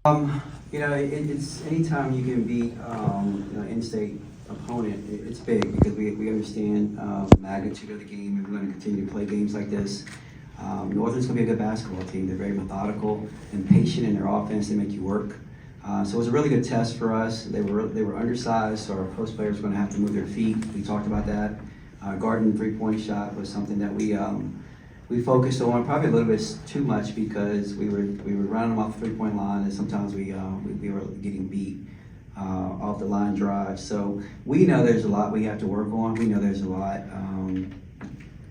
It's anytime you can beat, in-state opponent, it's big because we understand the magnitude of the game, and we're going to continue to play games like this. Northern's going to be a good basketball team. They're very methodical and patient in their offense. They make you work. So it was a really good test for us. They were undersized, so our post players were going to have to move their feet. We talked about that. Garden three-point shot was something that we focused on probably a little bit too much because we were running them off the three-point line, and sometimes we were getting beat off the line drive. So we know there's a lot we have to work on. We know there's a lot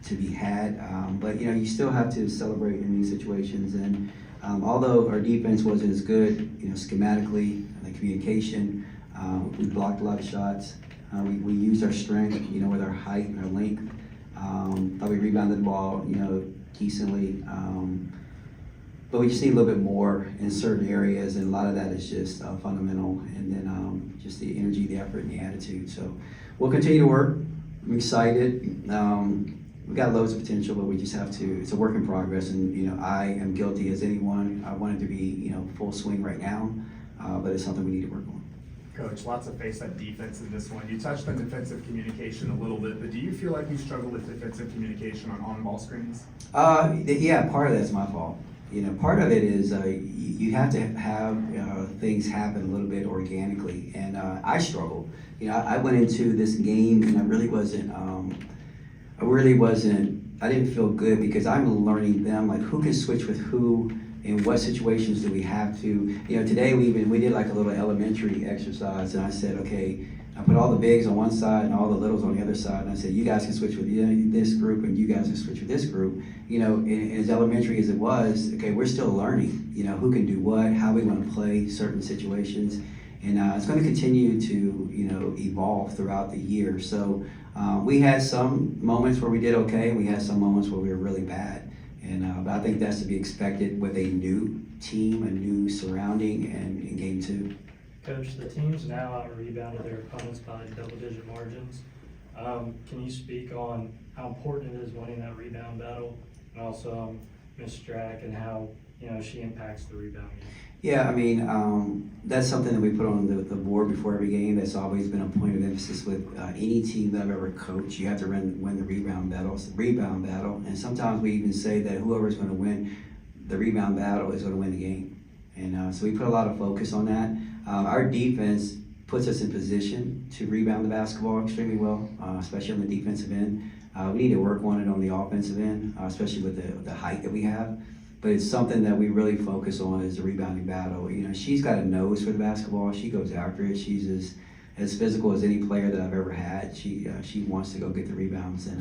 to be had, but you still have to celebrate in these situations. And although our defense wasn't as good, schematically, the communication, we blocked a lot of shots. We used our strength, with our height and our length. Thought we rebounded the ball, decently. But we just need a little bit more in certain areas, and a lot of that is just fundamental, and then just the energy, the effort, and the attitude. So we'll continue to work. I'm excited. We've got loads of potential, but we just have to, it's a work in progress, and I am guilty as anyone. I want it to be, full swing right now, but it's something we need to work on. Coach, lots of face on defense in this one. You touched on defensive communication a little bit, but do you feel like you struggle with defensive communication on ball screens? Yeah, part of that's my fault. Part of it is you have to have things happen a little bit organically, and I struggled. I went into this game and I didn't feel good because I'm learning them, like who can switch with who, in what situations do we have to. Today we did like a little elementary exercise, and I said, okay, I put all the bigs on one side and all the littles on the other side, and I said, you guys can switch with this group, and you guys can switch with this group. And as elementary as it was, okay, we're still learning, who can do what, how we want to play certain situations. And it's going to continue to, evolve throughout the year. So we had some moments where we did okay, and we had some moments where we were really bad. And but I think that's to be expected with a new team, a new surrounding, and in game two. Coach, the team's now out-rebounded their opponents by double-digit margins. Can you speak on how important it is winning that rebound battle, and also Ms. Strack and how she impacts the rebound game? Yeah, that's something that we put on the board before every game. That's always been a point of emphasis with any team that I've ever coached. You have to win the rebound battle. It's the rebound battle, and sometimes we even say that whoever's going to win the rebound battle is going to win the game. And so we put a lot of focus on that. Our defense puts us in position to rebound the basketball extremely well, especially on the defensive end. We need to work on it on the offensive end, especially with the height that we have. But it's something that we really focus on is the rebounding battle. She's got a nose for the basketball. She goes after it. She's as physical as any player that I've ever had. She wants to go get the rebounds, and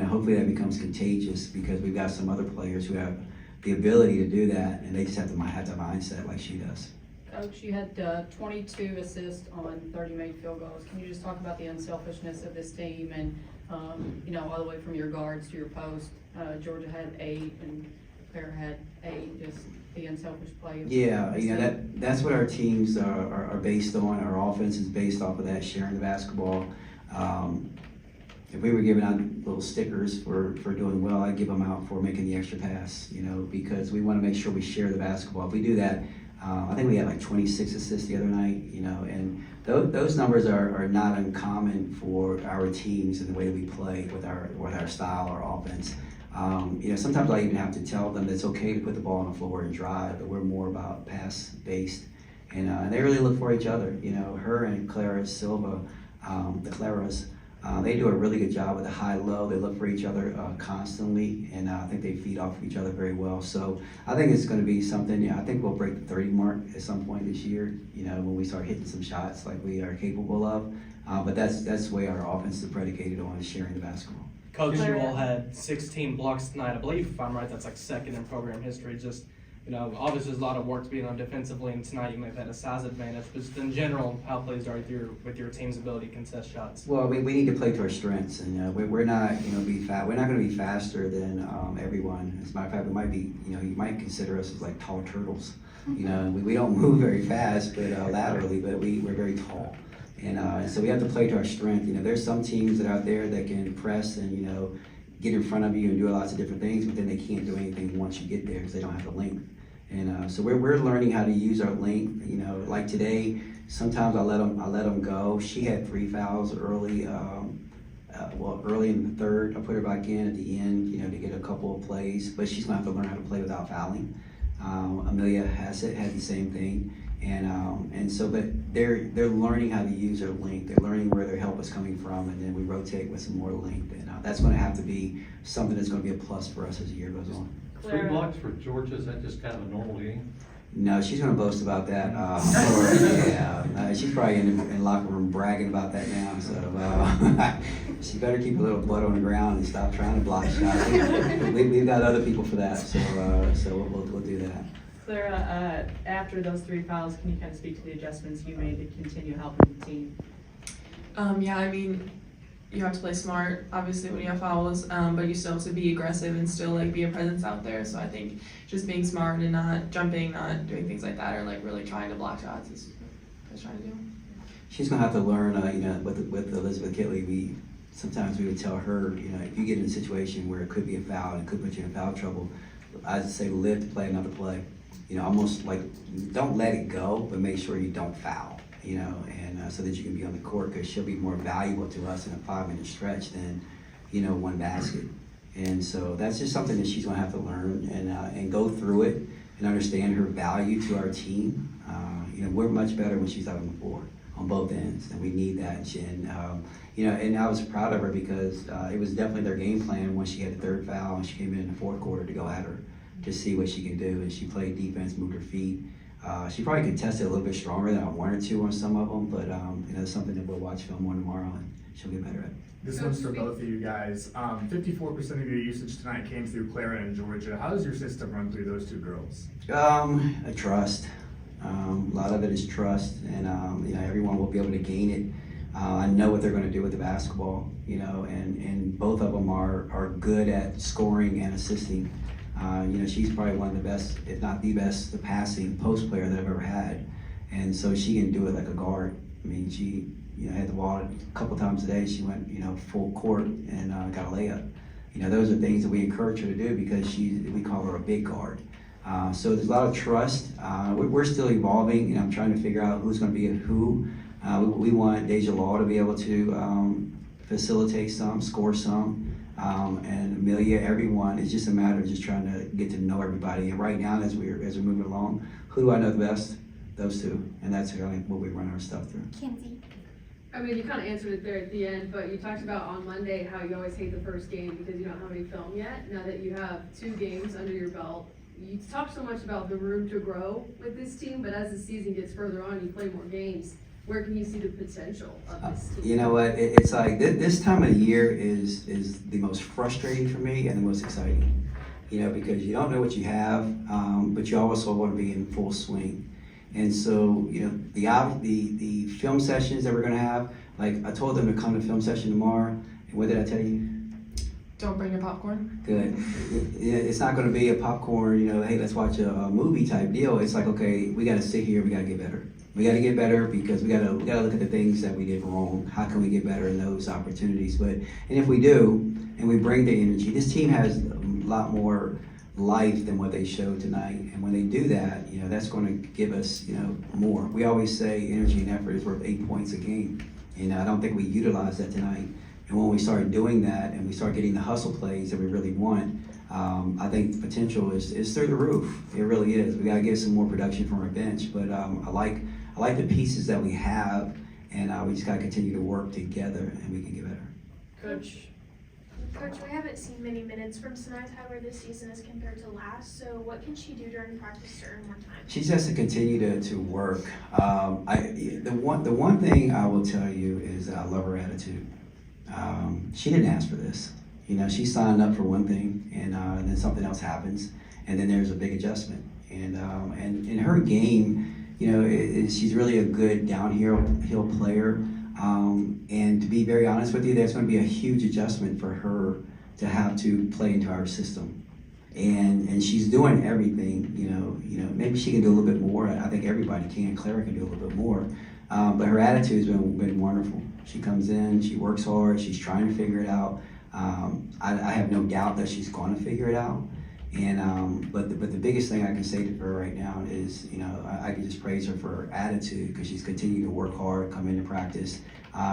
hopefully that becomes contagious because we've got some other players who have the ability to do that, and they just have the mindset like she does. Coach, you had 22 assists on 30 made field goals. Can you just talk about the unselfishness of this team and, all the way from your guards to your post? Georgia had 8 and Clara had 8, just the unselfish play. Yeah, that's what our teams are based on. Our offense is based off of that, sharing the basketball. If we were giving out little stickers for doing well, I'd give them out for making the extra pass, because we want to make sure we share the basketball. If we do that, I think we had like 26 assists the other night, and those numbers are not uncommon for our teams and the way we play with our style, our offense. Sometimes I even have to tell them that it's okay to put the ball on the floor and drive, but we're more about pass-based. And they really look for each other. Her and Clara Silva, the Claras, they do a really good job with the high-low. They look for each other constantly, and I think they feed off of each other very well. So I think it's going to be something. I think we'll break the 30 mark at some point this year. When we start hitting some shots like we are capable of. But that's the way our offense is predicated on, is sharing the basketball. Coach, you all had 16 blocks tonight. I believe, if I'm right, that's like second in program history. Just, obviously there's a lot of work to be done defensively, and tonight you may have had a size advantage. But just in general, how pleased are you with your team's ability to contest shots? Well, we need to play to our strengths, and we're not, we're not going to be faster than everyone. As a matter of fact, we might be, you might consider us as like tall turtles. We don't move very fast, but laterally, but we're very tall. And so we have to play to our strength. There's some teams that are out there that can press and, get in front of you and do lots of different things, but then they can't do anything once you get there because they don't have the length. And so we're learning how to use our length. You know, like today, sometimes I let them go. She had 3 fouls early. Early in the third. I put her back in at the end, you know, to get a couple of plays. But she's gonna have to learn how to play without fouling. Amelia had the same thing. And so, but they're learning how to use their length. They're learning where their help is coming from, and then we rotate with some more length. And that's going to have to be something that's going to be a plus for us as the year goes on. 3 blocks for Georgia, is that just kind of a normal game? No, she's going to boast about that. She's probably in the locker room bragging about that now. So she better keep a little butt on the ground and stop trying to block shots. We've got other people for that, so we'll do that. Clara, after those 3 fouls, can you kind of speak to the adjustments you made to continue helping the team? Yeah, I mean, you have to play smart, obviously, when you have fouls, but you still have to be aggressive and still, like, be a presence out there. So I think just being smart and not jumping, not doing things like that, or, like, really trying to block shots is what I was trying to do. She's gonna have to learn, you know, with Elizabeth Kitley, sometimes we would tell her, you know, if you get in a situation where it could be a foul and it could put you in foul trouble, I'd say live to play another play. You know, almost like don't let it go, but make sure you don't foul, you know, and so that you can be on the court, because she'll be more valuable to us in a 5-minute stretch than, you know, one basket. And so that's just something that she's gonna have to learn and go through it and understand her value to our team. You know, we're much better when she's out on the floor on both ends, and we need that. And you know, and I was proud of her because it was definitely their game plan when she had the 3rd foul and she came in the 4th quarter to go at her, to see what she can do. And she played defense, moved her feet. She probably contested a little bit stronger than I wanted to on some of them, but you know, it's something that we'll watch film on tomorrow and she'll get better at. This one's for both of you guys. 54% of your usage tonight came through Clara and Georgia. How does your system run through those 2 girls? A trust. A lot of it is trust, and you know, everyone will be able to gain it. I know what they're going to do with the basketball, you know, and both of them are good at scoring and assisting. You know, she's probably one of the best, if not the best, the passing post player that I've ever had, and so she can do it like a guard. I mean, she, you know, had the ball a couple times a day. She went, you know, full court and got a layup. You know, those are things that we encourage her to do because we call her a big guard. So there's a lot of trust. We're still evolving, and I'm trying to figure out who's going to be a who. We want Deja Law to be able to facilitate some, score some, and Amelia, everyone. It's just a matter of just trying to get to know everybody. And right now, as we're moving along, who do I know the best? Those 2, and that's really what we run our stuff through. Kenzie. I mean, you kind of answered it there at the end, but you talked about on Monday how you always hate the first game because you don't have any film yet. Now that you have 2 games under your belt, you talk so much about the room to grow with this team, but as the season gets further on, you play more games. Where can you see the potential of this team? You know what? It's like this time of the year is the most frustrating for me and the most exciting. You know, because you don't know what you have, but you also want to be in full swing. And so, you know, the film sessions that we're gonna have, like I told them to come to film session tomorrow, and what did I tell you? Don't bring your popcorn. Good. It's not gonna be a popcorn, you know, hey, let's watch a movie type deal. It's like, okay, we gotta sit here, we gotta get better. We gotta get better because we gotta look at the things that we did wrong. How can we get better in those opportunities? And if we do, and we bring the energy, this team has a lot more life than what they showed tonight. And when they do that, you know, that's going to give us, you know, more. We always say energy and effort is worth 8 points a game. And I don't think we utilized that tonight. And when we start doing that and we start getting the hustle plays that we really want, I think the potential is through the roof. It really is. We got to get some more production from our bench. But I like the pieces that we have, and we just got to continue to work together, and we can get better. Coach. Coach, we haven't seen many minutes from Sinai Tyler this season as compared to last, so what can she do during practice to earn more time? She just has to continue to work. The one thing I will tell you is that I love her attitude. She didn't ask for this. You know, she signed up for one thing, and then something else happens, and then there's a big adjustment. And in her game, you know, she's really a good downhill player. And to be very honest with you, there's going to be a huge adjustment for her to have to play into our system. And she's doing everything, you know, maybe she can do a little bit more. I think everybody can. Clara can do a little bit more. But her attitude's been wonderful. She comes in, she works hard, she's trying to figure it out. I have no doubt that she's going to figure it out. And but the biggest thing I can say to her right now is, I can just praise her for her attitude, because she's continuing to work hard, come into practice.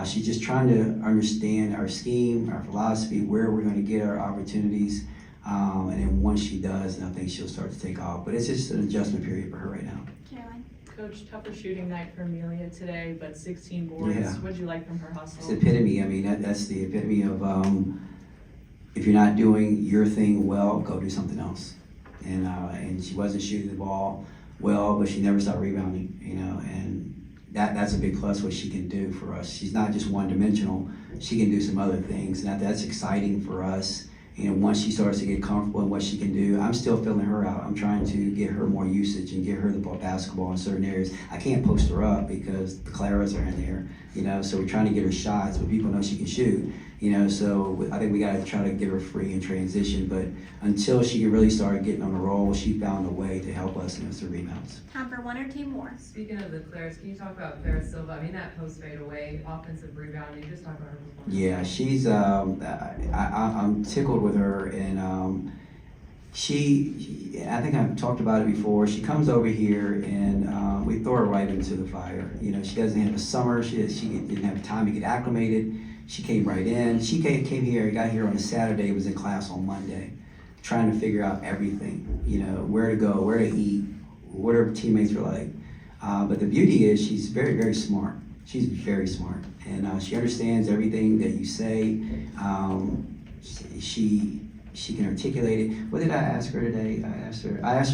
She's just trying to understand our scheme, our philosophy, where we're going to get our opportunities. And then once she does, then I think she'll start to take off. But it's just an adjustment period for her right now. Caroline? Coach, tougher shooting night for Amelia today, but 16 boards. Yeah. What'd you like from her It's hustle? the epitome. I mean, that's the epitome of if you're not doing your thing well, go do something else. And she wasn't shooting the ball well, but she never stopped rebounding, and that's a big plus what she can do for us. She's not just one-dimensional. She can do some other things, and that's exciting for us. Once she starts to get comfortable in what she can do, I'm still filling her out. I'm trying to get her more usage and get her the ball basketball in certain areas. I can't post her up because the Claras are in there, so we're trying to get her shots, but people know she can shoot. So I think we gotta try to get her free in transition, but until she can really start getting on the roll, she found a way to help us in the rebounds. Time for one or two more. Speaking of the Claras, can you talk about Clara Silva? I mean, that post fade away, offensive rebounding, just talk about her performance. Yeah, she's, I'm tickled with her, and I think I've talked about it before. She comes over here and we throw her right into the fire. She doesn't have a summer, she didn't have time to get acclimated. She came right in. She came here, got here on a Saturday, was in class on Monday, trying to figure out everything, where to go, where to eat, what her teammates were like. But the beauty is she's very, very smart. She's very smart, and she understands everything that you say. She can articulate it. What did I ask her today? I asked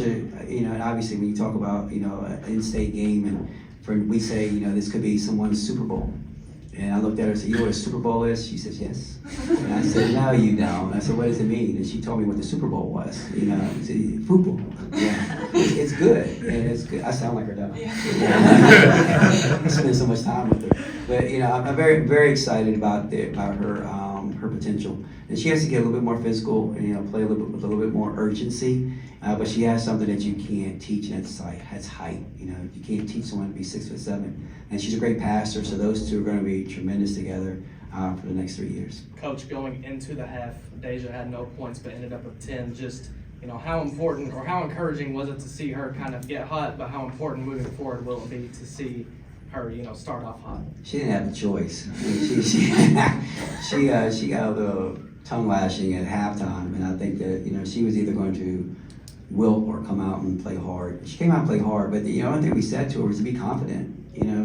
her, and obviously when you talk about, an in-state game, and we say, this could be someone's Super Bowl. And I looked at her and said, you know what a Super Bowl is? She says, yes. And I said, no, you don't. I said, what does it mean? And she told me what the Super Bowl was. I said, football. Yeah. It's good. And it's good. I sound like her, don't I? I spend so much time with her. But, I'm very, very excited about her potential. And she has to get a little bit more physical and, play with a little bit more urgency. But she has something that you can't teach, and it's height. You can't teach someone to be 6'7". And she's a great passer, so those two are going to be tremendous together for the next 3 years. Coach, going into the half, Deja had no points but ended up with 10. Just, how important or how encouraging was it to see her kind of get hot, but how important moving forward will it be to see her, start off hot? She didn't have a choice. She got a little tongue lashing at halftime, and I think that, she was either going to wilt or come out and play hard. She came out and played hard, but the only thing we said to her was to be confident.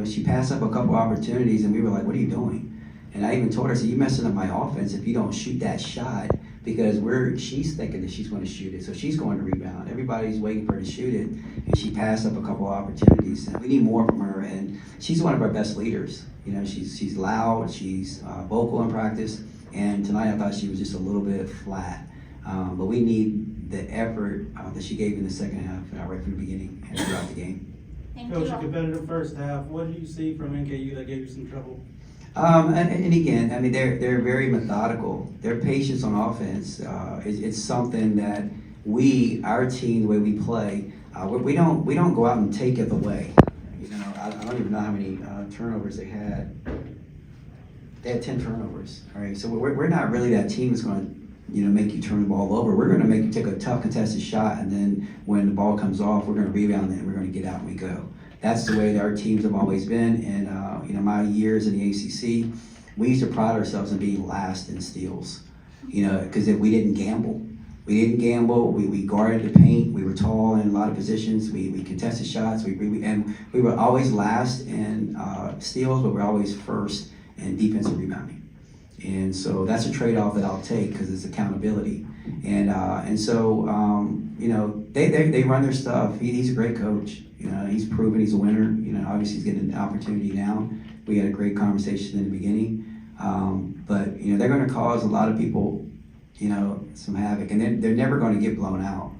She passed up a couple opportunities, and we were like, what are you doing? And I even told her, I said, you're messing up my offense if you don't shoot that shot, because she's thinking that she's going to shoot it, so she's going to rebound. Everybody's waiting for her to shoot it, and she passed up a couple opportunities. And we need more from her, and she's one of our best leaders. She's loud, she's vocal in practice, and tonight I thought she was just a little bit flat. But we need the effort that she gave in the second half, right from the beginning and throughout the game. Thank Coach, you a all. competitive first half. What did you see from NKU that gave you some trouble? And again, I mean, they're very methodical. Their patience on offense, it's something that our team, the way we play, we don't go out and take it away. I don't even know how many turnovers they had. They had 10 turnovers. All right, so we're not really that team that's going to make you turn the ball over. We're going to make you take a tough contested shot, and then when the ball comes off, we're going to rebound it and we're going to get out and we go. That's the way that our teams have always been. And my years in the ACC, we used to pride ourselves in being last in steals. Because we didn't gamble. We guarded the paint. We were tall in a lot of positions. We contested shots. And we were always last in steals, but we're always first in defensive rebounding. And so that's a trade-off that I'll take because it's accountability. And so they run their stuff. He's a great coach. He's proven he's a winner. Obviously he's getting an opportunity now. We had a great conversation in the beginning. But they're going to cause a lot of people, some havoc, and they're never going to get blown out,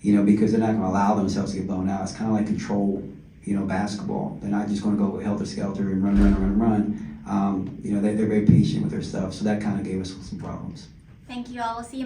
because they're not going to allow themselves to get blown out. It's kind of like control, basketball. They're not just going to go helter-skelter and run. They're very patient with their stuff, so that kind of gave us some problems. Thank you all. We'll see you